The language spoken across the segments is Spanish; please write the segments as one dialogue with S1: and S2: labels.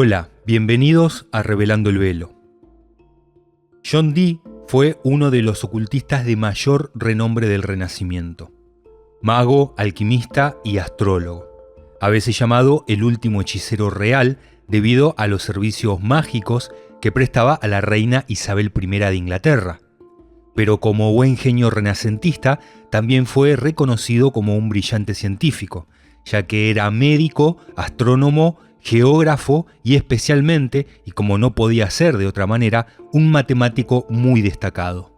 S1: Hola, bienvenidos a Revelando el Velo. John Dee fue uno de los ocultistas de mayor renombre del Renacimiento. Mago, alquimista y astrólogo, a veces llamado el último hechicero real debido a los servicios mágicos que prestaba a la reina Isabel I de Inglaterra. Pero como buen genio renacentista, también fue reconocido como un brillante científico, ya que era médico, astrónomo, geógrafo y especialmente, y como no podía ser de otra manera, un matemático muy destacado.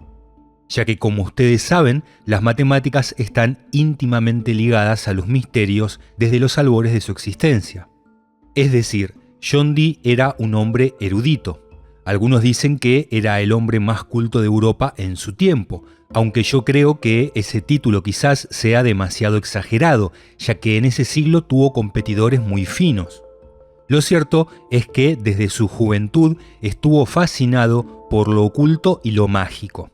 S1: Ya que, como ustedes saben, las matemáticas están íntimamente ligadas a los misterios desde los albores de su existencia. Es decir, John Dee era un hombre erudito. Algunos dicen que era el hombre más culto de Europa en su tiempo, aunque yo creo que ese título quizás sea demasiado exagerado, ya que en ese siglo tuvo competidores muy finos. Lo cierto es que desde su juventud estuvo fascinado por lo oculto y lo mágico.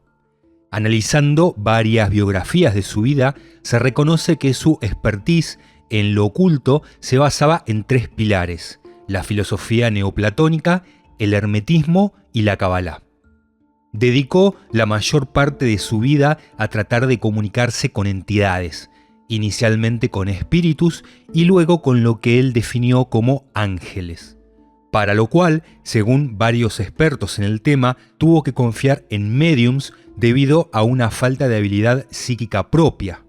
S1: Analizando varias biografías de su vida, se reconoce que su expertise en lo oculto se basaba en tres pilares: la filosofía neoplatónica, el hermetismo y la Kabbalah. Dedicó la mayor parte de su vida a tratar de comunicarse con entidades, inicialmente con espíritus y luego con lo que él definió como ángeles. Para lo cual, según varios expertos en el tema, tuvo que confiar en médiums debido a una falta de habilidad psíquica propia.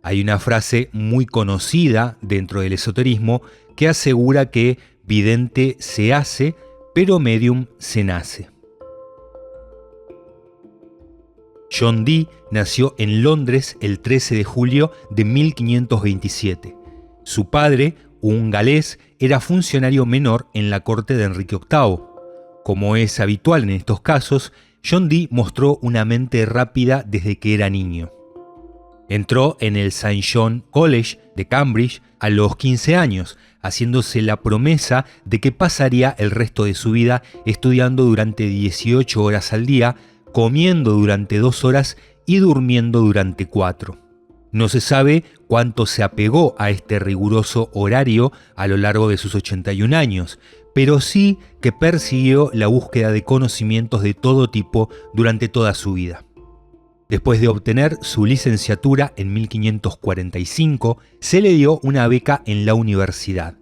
S1: Hay una frase muy conocida dentro del esoterismo que asegura que vidente se hace, pero médium se nace. John Dee nació en Londres el 13 de julio de 1527. Su padre, un galés, era funcionario menor en la corte de Enrique VIII. Como es habitual en estos casos, John Dee mostró una mente rápida desde que era niño. Entró en el St. John College de Cambridge a los 15 años, haciéndose la promesa de que pasaría el resto de su vida estudiando durante 18 horas al día, comiendo durante 2 horas y durmiendo durante 4. No se sabe cuánto se apegó a este riguroso horario a lo largo de sus 81 años, pero sí que persiguió la búsqueda de conocimientos de todo tipo durante toda su vida. Después de obtener su licenciatura en 1545, se le dio una beca en la universidad.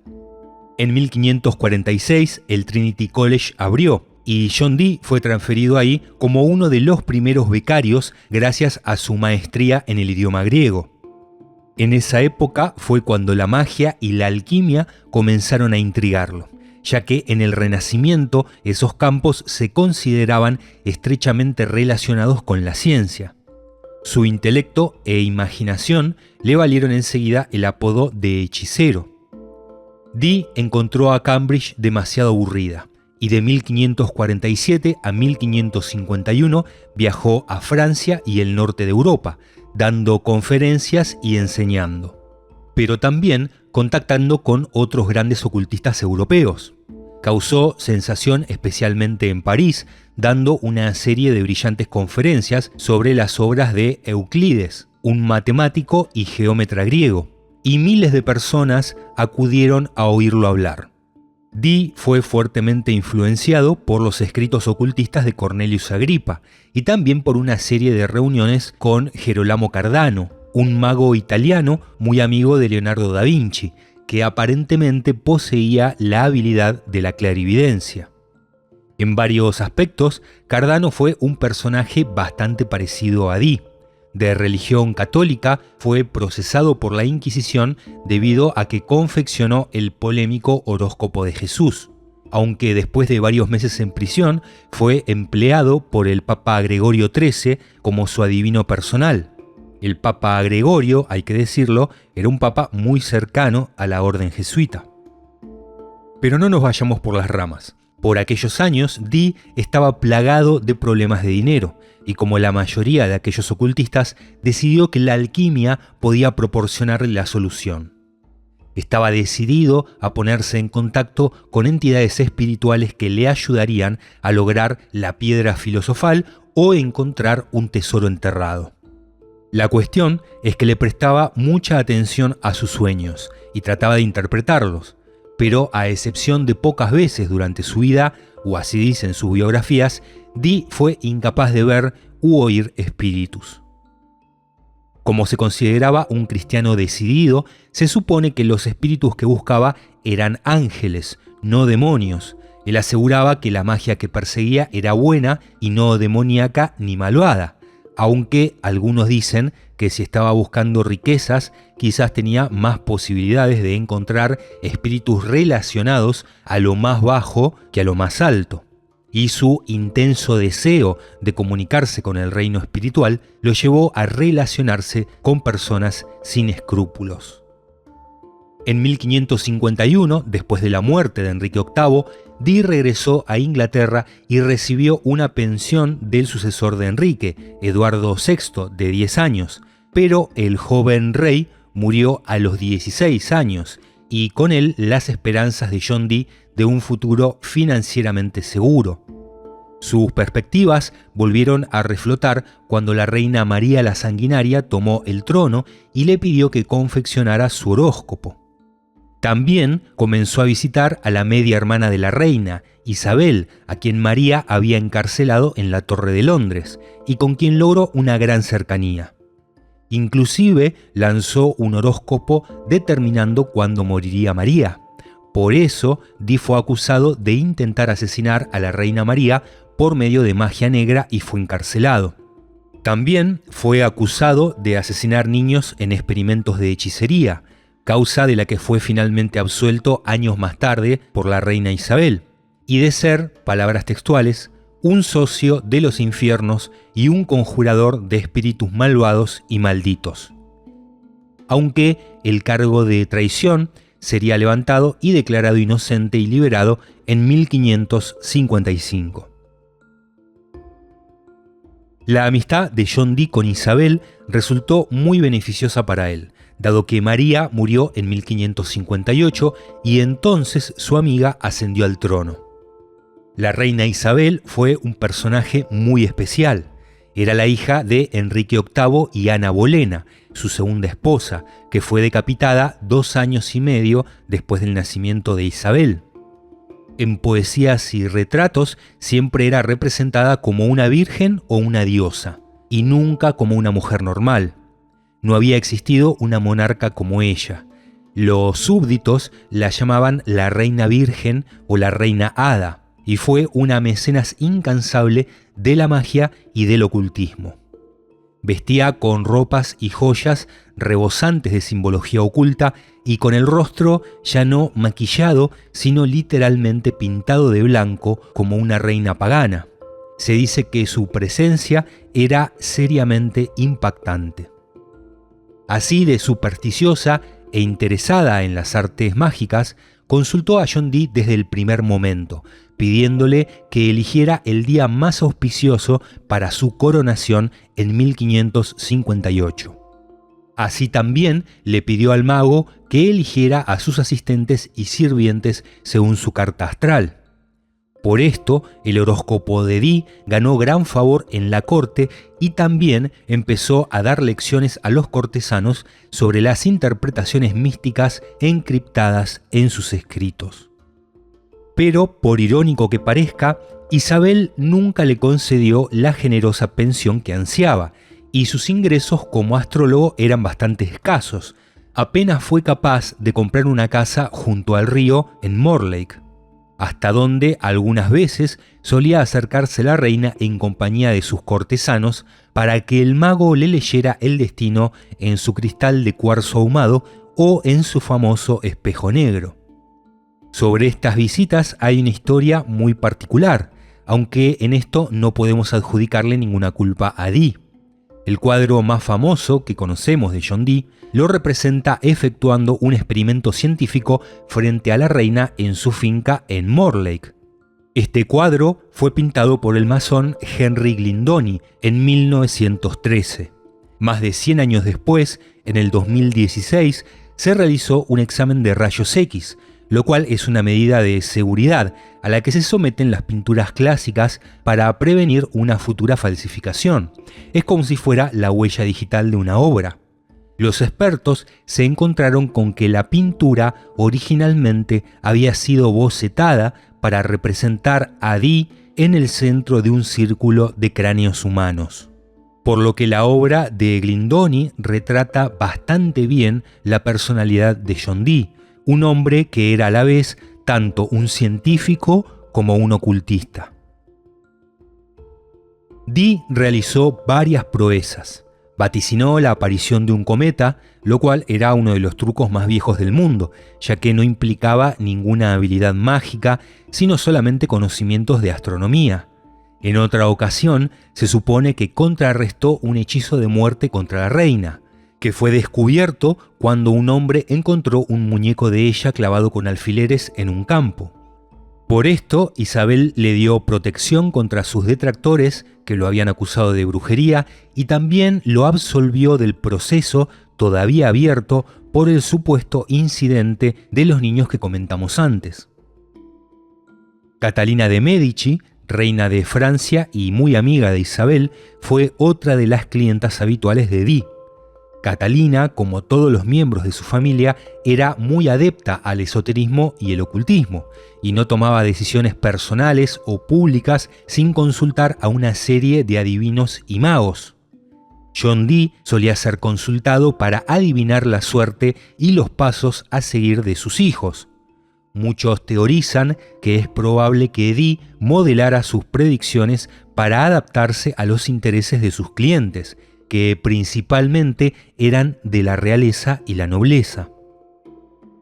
S1: En 1546, el Trinity College abrió y John Dee fue transferido ahí como uno de los primeros becarios gracias a su maestría en el idioma griego. En esa época fue cuando la magia y la alquimia comenzaron a intrigarlo, ya que en el Renacimiento esos campos se consideraban estrechamente relacionados con la ciencia. Su intelecto e imaginación le valieron enseguida el apodo de hechicero. Dee encontró a Cambridge demasiado aburrida y de 1547 a 1551 viajó a Francia y el norte de Europa, dando conferencias y enseñando, pero también contactando con otros grandes ocultistas europeos. Causó sensación especialmente en París, dando una serie de brillantes conferencias sobre las obras de Euclides, un matemático y geómetra griego, y miles de personas acudieron a oírlo hablar. Dee fue fuertemente influenciado por los escritos ocultistas de Cornelius Agripa y también por una serie de reuniones con Gerolamo Cardano, un mago italiano muy amigo de Leonardo da Vinci, que aparentemente poseía la habilidad de la clarividencia. En varios aspectos, Cardano fue un personaje bastante parecido a Dee. De religión católica, fue procesado por la Inquisición debido a que confeccionó el polémico horóscopo de Jesús, aunque después de varios meses en prisión fue empleado por el Papa Gregorio XIII como su adivino personal. El Papa Gregorio, hay que decirlo, era un papa muy cercano a la orden jesuita. Pero no nos vayamos por las ramas. Por aquellos años, Dee estaba plagado de problemas de dinero, y como la mayoría de aquellos ocultistas, decidió que la alquimia podía proporcionarle la solución. Estaba decidido a ponerse en contacto con entidades espirituales que le ayudarían a lograr la piedra filosofal o encontrar un tesoro enterrado. La cuestión es que le prestaba mucha atención a sus sueños y trataba de interpretarlos, pero a excepción de pocas veces durante su vida, o así dicen sus biografías, Dee fue incapaz de ver u oír espíritus. Como se consideraba un cristiano decidido, se supone que los espíritus que buscaba eran ángeles, no demonios. Él aseguraba que la magia que perseguía era buena y no demoníaca ni malvada, aunque algunos dicen que si estaba buscando riquezas, quizás tenía más posibilidades de encontrar espíritus relacionados a lo más bajo que a lo más alto. Y su intenso deseo de comunicarse con el reino espiritual lo llevó a relacionarse con personas sin escrúpulos. En 1551, después de la muerte de Enrique VIII, Dee regresó a Inglaterra y recibió una pensión del sucesor de Enrique, Eduardo VI, de 10 años, pero el joven rey murió a los 16 años y con él las esperanzas de John Dee de un futuro financieramente seguro. Sus perspectivas volvieron a reflotar cuando la reina María la Sanguinaria tomó el trono y le pidió que confeccionara su horóscopo. También comenzó a visitar a la media hermana de la reina, Isabel, a quien María había encarcelado en la Torre de Londres y con quien logró una gran cercanía. Inclusive lanzó un horóscopo determinando cuándo moriría María. Por eso, Dee fue acusado de intentar asesinar a la reina María por medio de magia negra y fue encarcelado. También fue acusado de asesinar niños en experimentos de hechicería, causa de la que fue finalmente absuelto años más tarde por la reina Isabel, y de ser, palabras textuales, un socio de los infiernos y un conjurador de espíritus malvados y malditos. Aunque el cargo de traición sería levantado y declarado inocente y liberado en 1555. La amistad de John Dee con Isabel resultó muy beneficiosa para él, dado que María murió en 1558 y entonces su amiga ascendió al trono. La reina Isabel fue un personaje muy especial. Era la hija de Enrique VIII y Ana Bolena, su segunda esposa, que fue decapitada 2 años y medio después del nacimiento de Isabel. En poesías y retratos siempre era representada como una virgen o una diosa, y nunca como una mujer normal. No había existido una monarca como ella. Los súbditos la llamaban la reina virgen o la reina hada, y fue una mecenas incansable de la magia y del ocultismo. Vestía con ropas y joyas rebosantes de simbología oculta y con el rostro ya no maquillado, sino literalmente pintado de blanco como una reina pagana. Se dice que su presencia era seriamente impactante. Así de supersticiosa e interesada en las artes mágicas, consultó a John Dee desde el primer momento, pidiéndole que eligiera el día más auspicioso para su coronación en 1558. Así también le pidió al mago que eligiera a sus asistentes y sirvientes según su carta astral. Por esto, el horóscopo de Dee ganó gran favor en la corte y también empezó a dar lecciones a los cortesanos sobre las interpretaciones místicas encriptadas en sus escritos. Pero, por irónico que parezca, Isabel nunca le concedió la generosa pensión que ansiaba, y sus ingresos como astrólogo eran bastante escasos. Apenas fue capaz de comprar una casa junto al río en Morlake, hasta donde algunas veces solía acercarse la reina en compañía de sus cortesanos para que el mago le leyera el destino en su cristal de cuarzo ahumado o en su famoso espejo negro. Sobre estas visitas hay una historia muy particular, aunque en esto no podemos adjudicarle ninguna culpa a Dee. El cuadro más famoso que conocemos de John Dee lo representa efectuando un experimento científico frente a la reina en su finca en Morlake. Este cuadro fue pintado por el masón Henry Glindoni en 1913. Más de 100 años después, en el 2016, se realizó un examen de rayos X, lo cual es una medida de seguridad a la que se someten las pinturas clásicas para prevenir una futura falsificación. Es como si fuera la huella digital de una obra. Los expertos se encontraron con que la pintura originalmente había sido bocetada para representar a Dee en el centro de un círculo de cráneos humanos, por lo que la obra de Glindoni retrata bastante bien la personalidad de John Dee, un hombre que era a la vez tanto un científico como un ocultista. Dee realizó varias proezas. Vaticinó la aparición de un cometa, lo cual era uno de los trucos más viejos del mundo, ya que no implicaba ninguna habilidad mágica, sino solamente conocimientos de astronomía. En otra ocasión, se supone que contrarrestó un hechizo de muerte contra la reina, que fue descubierto cuando un hombre encontró un muñeco de ella clavado con alfileres en un campo. Por esto, Isabel le dio protección contra sus detractores que lo habían acusado de brujería y también lo absolvió del proceso todavía abierto por el supuesto incidente de los niños que comentamos antes. Catalina de Medici, reina de Francia y muy amiga de Isabel, fue otra de las clientas habituales de Dee. Catalina, como todos los miembros de su familia, era muy adepta al esoterismo y el ocultismo, y no tomaba decisiones personales o públicas sin consultar a una serie de adivinos y magos. John Dee solía ser consultado para adivinar la suerte y los pasos a seguir de sus hijos. Muchos teorizan que es probable que Dee modelara sus predicciones para adaptarse a los intereses de sus clientes, que principalmente eran de la realeza y la nobleza.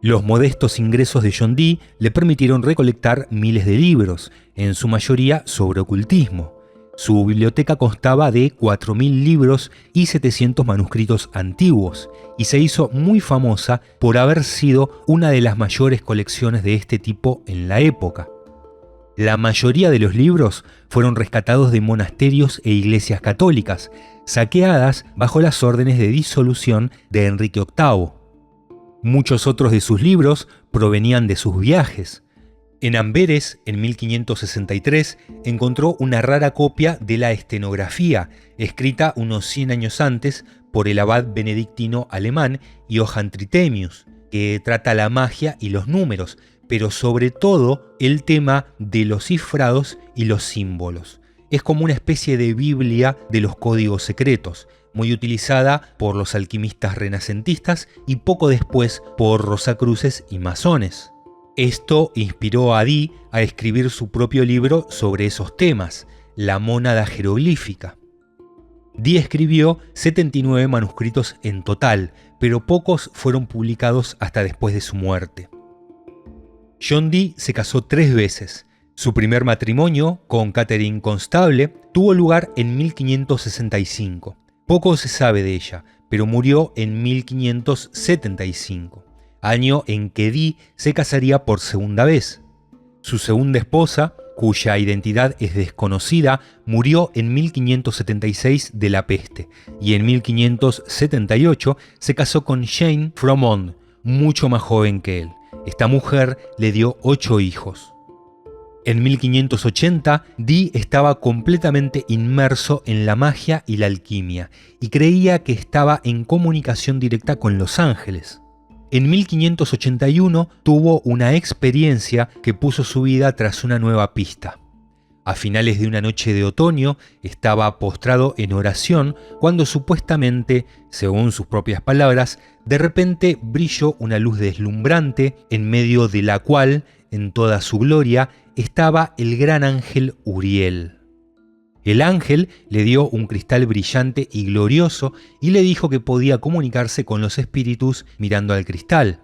S1: Los modestos ingresos de John Dee le permitieron recolectar miles de libros, en su mayoría sobre ocultismo. Su biblioteca constaba de 4.000 libros y 700 manuscritos antiguos, y se hizo muy famosa por haber sido una de las mayores colecciones de este tipo en la época. La mayoría de los libros fueron rescatados de monasterios e iglesias católicas, saqueadas bajo las órdenes de disolución de Enrique VIII. Muchos otros de sus libros provenían de sus viajes. En Amberes, en 1563, encontró una rara copia de la estenografía, escrita unos 100 años antes por el abad benedictino alemán Johann Trithemius, que trata la magia y los números, pero sobre todo el tema de los cifrados y los símbolos. Es como una especie de Biblia de los códigos secretos, muy utilizada por los alquimistas renacentistas y poco después por rosacruces y masones. Esto inspiró a Dee a escribir su propio libro sobre esos temas, La mónada jeroglífica. Dee escribió 79 manuscritos en total, pero pocos fueron publicados hasta después de su muerte. John Dee se casó 3 veces. Su primer matrimonio, con Catherine Constable, tuvo lugar en 1565. Poco se sabe de ella, pero murió en 1575, año en que Dee se casaría por segunda vez. Su segunda esposa, cuya identidad es desconocida, murió en 1576 de la peste, y en 1578 se casó con Jane Fromond, mucho más joven que él. Esta mujer le dio 8 hijos. En 1580, Dee estaba completamente inmerso en la magia y la alquimia, y creía que estaba en comunicación directa con los ángeles. En 1581 tuvo una experiencia que puso su vida tras una nueva pista. A finales de una noche de otoño, estaba postrado en oración cuando supuestamente, según sus propias palabras, de repente brilló una luz deslumbrante en medio de la cual, en toda su gloria, estaba el gran ángel Uriel. El ángel le dio un cristal brillante y glorioso y le dijo que podía comunicarse con los espíritus mirando al cristal.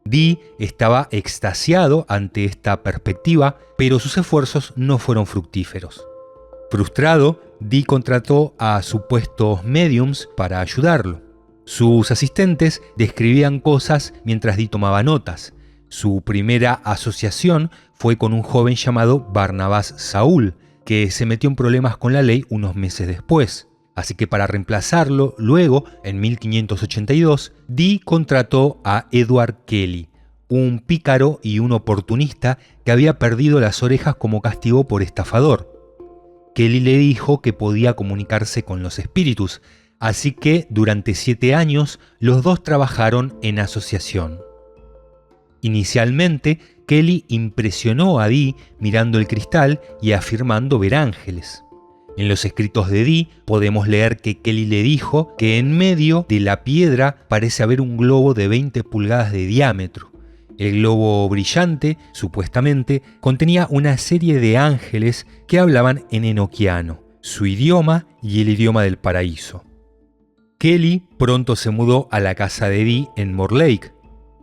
S1: Dee estaba extasiado ante esta perspectiva, pero sus esfuerzos no fueron fructíferos. Frustrado, Dee contrató a supuestos médiums para ayudarlo. Sus asistentes describían cosas mientras Dee tomaba notas. Su primera asociación fue con un joven llamado Barnabás Saúl, que se metió en problemas con la ley unos meses después. Así que para reemplazarlo, luego, en 1582, Dee contrató a Edward Kelly, un pícaro y un oportunista que había perdido las orejas como castigo por estafador. Kelly le dijo que podía comunicarse con los espíritus, así que durante 7 años los dos trabajaron en asociación. Inicialmente, Kelly impresionó a Dee mirando el cristal y afirmando ver ángeles. En los escritos de Dee podemos leer que Kelly le dijo que en medio de la piedra parece haber un globo de 20 pulgadas de diámetro. El globo brillante, supuestamente, contenía una serie de ángeles que hablaban en enoquiano, su idioma y el idioma del paraíso. Kelly pronto se mudó a la casa de Dee en Morlake.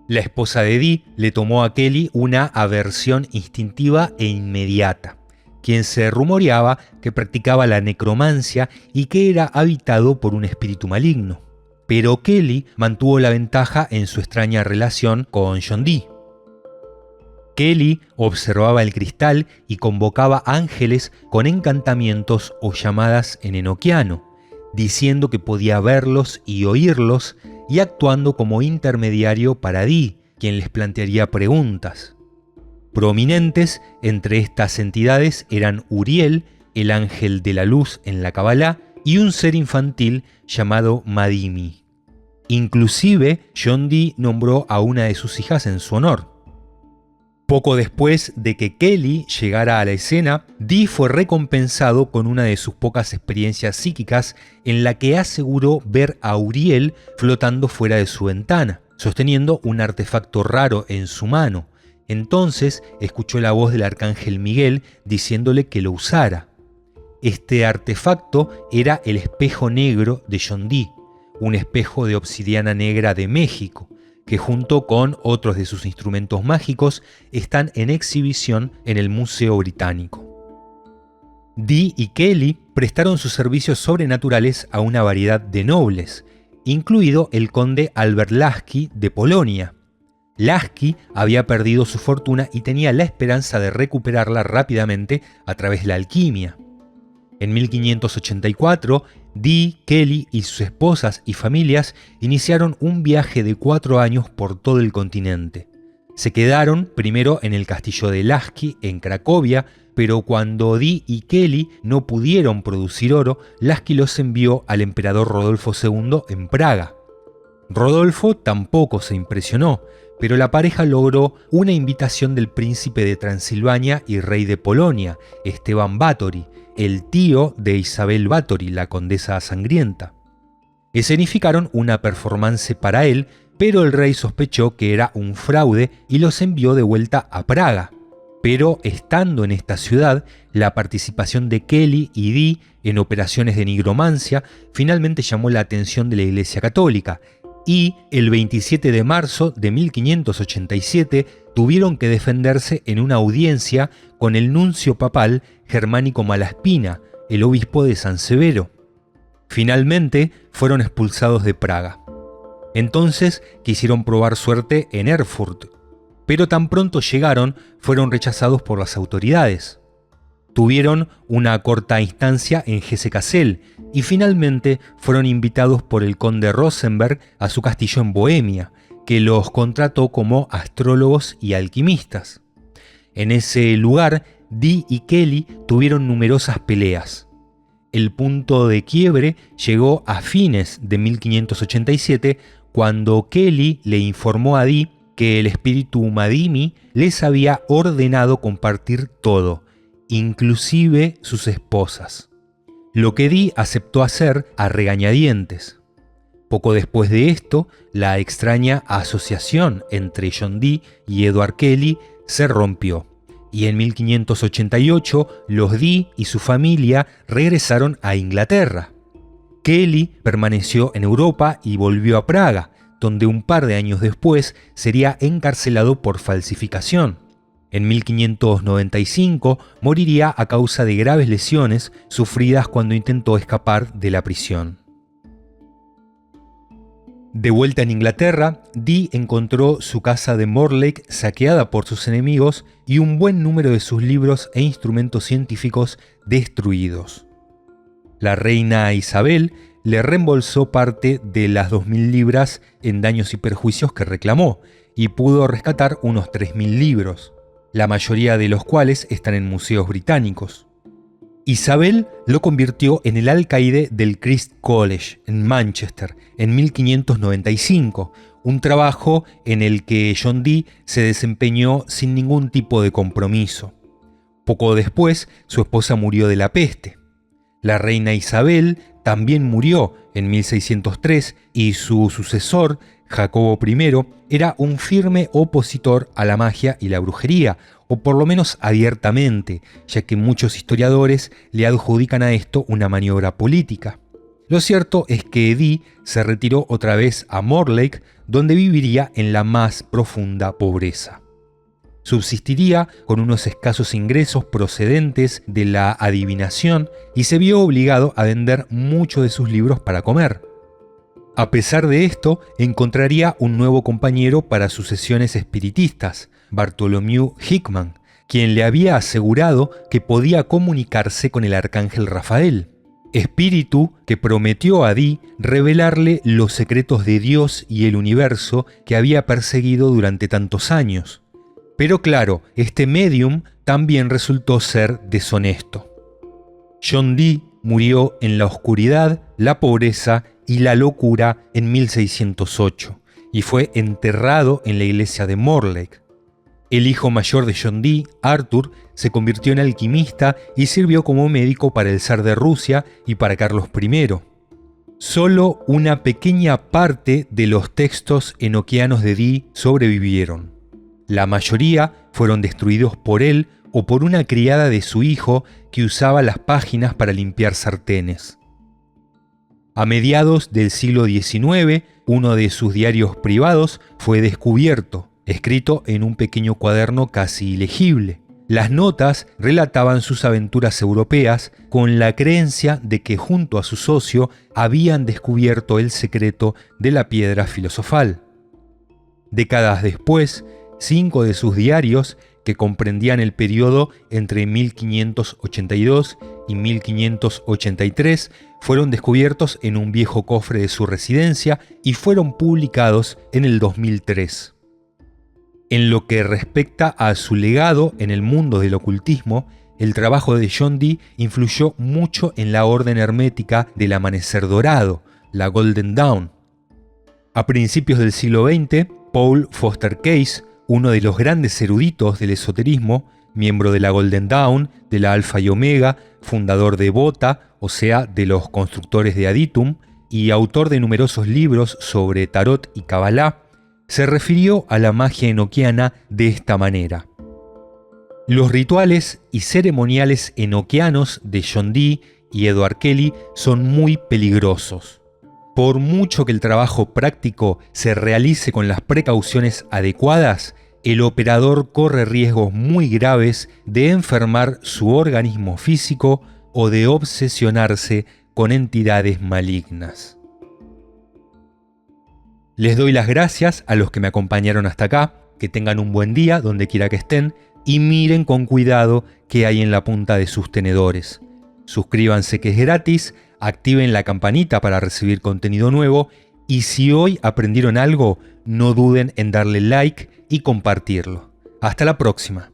S1: La esposa de Dee le tomó a Kelly una aversión instintiva e inmediata, quien se rumoreaba que practicaba la necromancia y que era habitado por un espíritu maligno. Pero Kelly mantuvo la ventaja en su extraña relación con John Dee. Kelly observaba el cristal y convocaba ángeles con encantamientos o llamadas en enoquiano, diciendo que podía verlos y oírlos y actuando como intermediario para Dee, quien les plantearía preguntas. Prominentes entre estas entidades eran Uriel, el ángel de la luz en la Kabbalah, y un ser infantil llamado Madimi. Inclusive, John Dee nombró a una de sus hijas en su honor. Poco después de que Kelly llegara a la escena, Dee fue recompensado con una de sus pocas experiencias psíquicas en la que aseguró ver a Uriel flotando fuera de su ventana, sosteniendo un artefacto raro en su mano. Entonces escuchó la voz del arcángel Miguel diciéndole que lo usara. Este artefacto era el espejo negro de John Dee, un espejo de obsidiana negra de México, que junto con otros de sus instrumentos mágicos están en exhibición en el Museo Británico. Dee y Kelly prestaron sus servicios sobrenaturales a una variedad de nobles, incluido el conde Albert Lasky de Polonia. Lasky había perdido su fortuna y tenía la esperanza de recuperarla rápidamente a través de la alquimia. En 1584, Dee, Kelly y sus esposas y familias iniciaron un viaje de 4 años por todo el continente. Se quedaron primero en el castillo de Lasky en Cracovia, pero cuando Dee y Kelly no pudieron producir oro, Lasky los envió al emperador Rodolfo II en Praga. Rodolfo tampoco se impresionó, pero la pareja logró una invitación del príncipe de Transilvania y rey de Polonia, Esteban Báthory, el tío de Isabel Báthory, la condesa sangrienta. Escenificaron una performance para él, pero el rey sospechó que era un fraude y los envió de vuelta a Praga. Pero estando en esta ciudad, la participación de Kelly y Dee en operaciones de nigromancia finalmente llamó la atención de la Iglesia Católica, y el 27 de marzo de 1587 tuvieron que defenderse en una audiencia con el nuncio papal Germánico Malaspina, el obispo de San Severo. Finalmente fueron expulsados de Praga. Entonces quisieron probar suerte en Erfurt, pero tan pronto llegaron fueron rechazados por las autoridades. Tuvieron una corta instancia en Hesse-Kassel y finalmente fueron invitados por el conde Rosenberg a su castillo en Bohemia, que los contrató como astrólogos y alquimistas. En ese lugar, Dee y Kelly tuvieron numerosas peleas. El punto de quiebre llegó a fines de 1587, cuando Kelly le informó a Dee que el espíritu Madimi les había ordenado compartir todo, inclusive sus esposas, lo que Dee aceptó hacer a regañadientes. Poco después de esto, la extraña asociación entre John Dee y Edward Kelly se rompió, y en 1588 los Dee y su familia regresaron a Inglaterra. Kelly permaneció en Europa y volvió a Praga, donde un par de años después sería encarcelado por falsificación. En 1595 moriría a causa de graves lesiones sufridas cuando intentó escapar de la prisión. De vuelta en Inglaterra, Dee encontró su casa de Morlake saqueada por sus enemigos y un buen número de sus libros e instrumentos científicos destruidos. La reina Isabel le reembolsó parte de las 2.000 libras en daños y perjuicios que reclamó y pudo rescatar unos 3.000 libros, la mayoría de los cuales están en museos británicos. Isabel lo convirtió en el alcaide del Christ's College en Manchester en 1595, un trabajo en el que John Dee se desempeñó sin ningún tipo de compromiso. Poco después, su esposa murió de la peste. La reina Isabel también murió en 1603 y su sucesor, Jacobo I, era un firme opositor a la magia y la brujería, o por lo menos abiertamente, ya que muchos historiadores le adjudican a esto una maniobra política. Lo cierto es que Dee se retiró otra vez a Mortlake, donde viviría en la más profunda pobreza. Subsistiría con unos escasos ingresos procedentes de la adivinación y se vio obligado a vender muchos de sus libros para comer. A pesar de esto, encontraría un nuevo compañero para sus sesiones espiritistas, Bartholomew Hickman, quien le había asegurado que podía comunicarse con el arcángel Rafael, espíritu que prometió a Dee revelarle los secretos de Dios y el universo que había perseguido durante tantos años. Pero claro, este medium también resultó ser deshonesto. John Dee murió en la oscuridad, la pobreza y la locura en 1608 y fue enterrado en la iglesia de Mortlake. El hijo mayor de John Dee, Arthur, se convirtió en alquimista y sirvió como médico para el zar de Rusia y para Carlos I. Solo una pequeña parte de los textos enoquianos de Dee sobrevivieron. La mayoría fueron destruidos por él o por una criada de su hijo que usaba las páginas para limpiar sartenes. A mediados del siglo XIX, uno de sus diarios privados fue descubierto, escrito en un pequeño cuaderno casi ilegible. Las notas relataban sus aventuras europeas con la creencia de que junto a su socio habían descubierto el secreto de la piedra filosofal. Décadas después, 5 de sus diarios, que comprendían el periodo entre 1582 y 1583, fueron descubiertos en un viejo cofre de su residencia y fueron publicados en el 2003. En lo que respecta a su legado en el mundo del ocultismo, el trabajo de John Dee influyó mucho en la orden hermética del Amanecer Dorado, la Golden Dawn. A principios del siglo XX, Paul Foster Case, uno de los grandes eruditos del esoterismo, miembro de la Golden Dawn, de la Alfa y Omega, fundador de Bota, o sea, de los constructores de Aditum, y autor de numerosos libros sobre tarot y cabalá, se refirió a la magia enoquiana de esta manera. Los rituales y ceremoniales enoquianos de John Dee y Edward Kelly son muy peligrosos. Por mucho que el trabajo práctico se realice con las precauciones adecuadas, el operador corre riesgos muy graves de enfermar su organismo físico o de obsesionarse con entidades malignas. Les doy las gracias a los que me acompañaron hasta acá, que tengan un buen día donde quiera que estén y miren con cuidado qué hay en la punta de sus tenedores. Suscríbanse que es gratis, activen la campanita para recibir contenido nuevo y si hoy aprendieron algo, no duden en darle like y compartirlo. Hasta la próxima.